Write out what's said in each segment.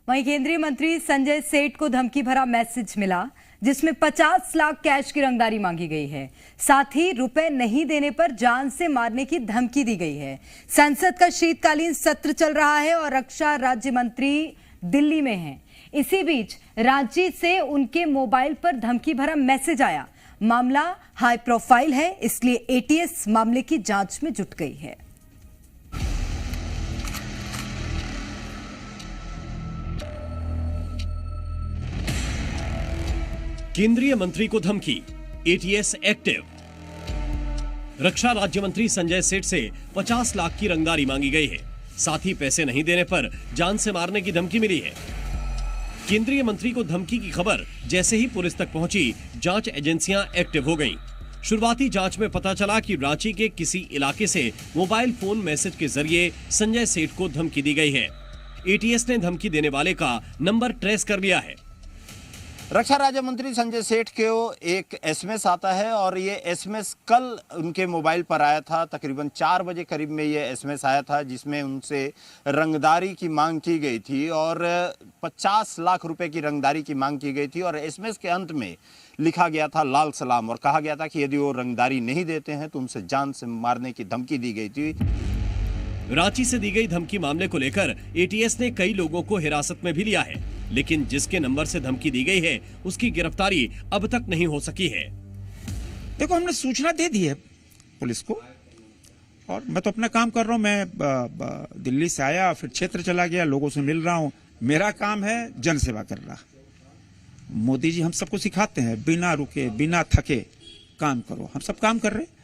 वहीं केंद्रीय मंत्री संजय सेठ को धमकी भरा मैसेज मिला जिसमें 50 लाख कैश की रंगदारी मांगी गई है। साथ ही रुपए नहीं देने पर जान से मारने की धमकी दी गई है। संसद का शीतकालीन सत्र चल रहा है और रक्षा राज्य मंत्री दिल्ली में हैं। इसी बीच रांची से उनके मोबाइल पर धमकी भरा मैसेज आया। मामला हाई प्रोफाइल है, इसलिए एटीएस मामले की जांच में जुट गई है। केंद्रीय मंत्री को धमकी, एटीएस एक्टिव। रक्षा राज्य मंत्री संजय सेठ से 50 लाख की रंगदारी मांगी गई है। साथ ही पैसे नहीं देने पर जान से मारने की धमकी मिली है। केंद्रीय मंत्री को धमकी की खबर जैसे ही पुलिस तक पहुंची, जांच एजेंसियां एक्टिव हो गईं। शुरुआती जांच में पता चला कि रांची के किसी इलाके से मोबाइल फोन मैसेज के जरिए संजय सेठ को धमकी दी गई है। एटीएस ने धमकी देने वाले का नंबर ट्रेस कर लिया है। रक्षा राज्य मंत्री संजय सेठ को एक एसएमएस आता है और ये एसएमएस कल उनके मोबाइल पर आया था। तकरीबन 4 बजे करीब में ये एसएमएस आया था जिसमें उनसे रंगदारी की मांग की गई थी और 50 लाख रुपए की रंगदारी की मांग की गई थी। और एसएमएस के अंत में लिखा गया था लाल सलाम और कहा गया था कि यदि वो रंगदारी नहीं देते हैं तो उनसे जान से मारने की धमकी दी गई थी। रांची से दी गई धमकी मामले को लेकर एटीएस ने कई लोगों को हिरासत में भी लिया है, लेकिन जिसके नंबर से धमकी दी गई है उसकी गिरफ्तारी अब तक नहीं हो सकी है। देखो, हमने सूचना दे दी है पुलिस को और मैं तो अपना काम कर रहा हूं। मैं दिल्ली से आया, फिर क्षेत्र चला गया, लोगों से मिल रहा हूं। मेरा काम है जन सेवा करना। मोदी जी हम सबको सिखाते हैं बिना रुके बिना थके काम करो। हम सब काम कर रहे हैं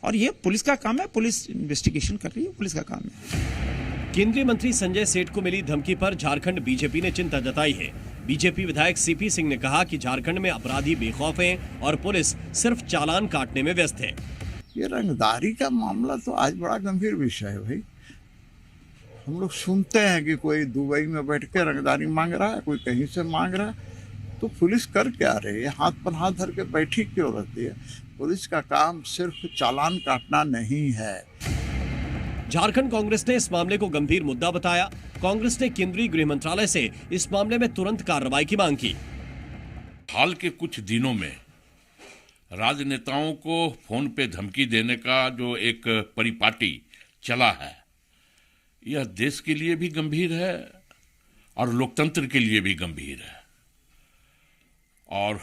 और ये पुलिस का काम है। पुलिस इन्वेस्टिगेशन कर रही है, पुलिस का काम है। केंद्रीय मंत्री संजय सेठ को मिली धमकी पर झारखंड बीजेपी ने चिंता जताई है। बीजेपी विधायक सीपी सिंह ने कहा कि झारखंड में अपराधी बेखौफ हैं और पुलिस सिर्फ चालान काटने में व्यस्त है। ये रंगदारी का मामला तो आज बड़ा गंभीर विषय है भाई। हम लोग सुनते हैं कि कोई दुबई में बैठ के रंगदारी मांग रहा है, कोई कहीं से मांग रहा है, तो पुलिस कर क्या रही है? हाथ पर हाथ धर के बैठी क्यों रहती है? पुलिस का काम सिर्फ चालान काटना नहीं है। झारखंड कांग्रेस ने इस मामले को गंभीर मुद्दा बताया। कांग्रेस ने केंद्रीय गृह मंत्रालय से इस मामले में तुरंत कार्रवाई की मांग की। हाल के कुछ दिनों में राजनेताओं को फोन पे धमकी देने का जो एक परिपाटी चला है, यह देश के लिए भी गंभीर है और लोकतंत्र के लिए भी गंभीर है। और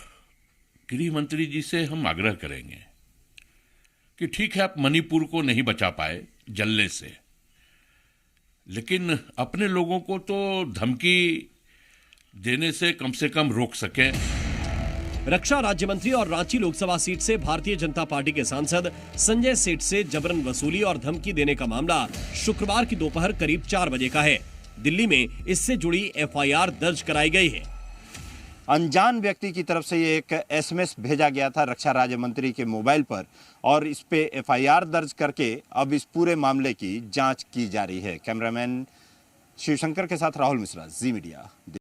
गृह मंत्री जी से हम आग्रह करेंगे कि ठीक है, आप मणिपुर को नहीं बचा पाए जलने से, लेकिन अपने लोगों को तो धमकी देने से कम रोक सकें। रक्षा राज्य मंत्री और रांची लोकसभा सीट से भारतीय जनता पार्टी के सांसद संजय सेठ से जबरन वसूली और धमकी देने का मामला शुक्रवार की दोपहर करीब 4 बजे का है। दिल्ली में इससे जुड़ी एफआईआर दर्ज कराई गई है। अनजान व्यक्ति की तरफ से ये एक एसएमएस भेजा गया था रक्षा राज्य मंत्री के मोबाइल पर और इस पे एफआईआर दर्ज करके अब इस पूरे मामले की जांच की जा रही है। कैमरामैन शिवशंकर के साथ राहुल मिश्रा, जी मीडिया।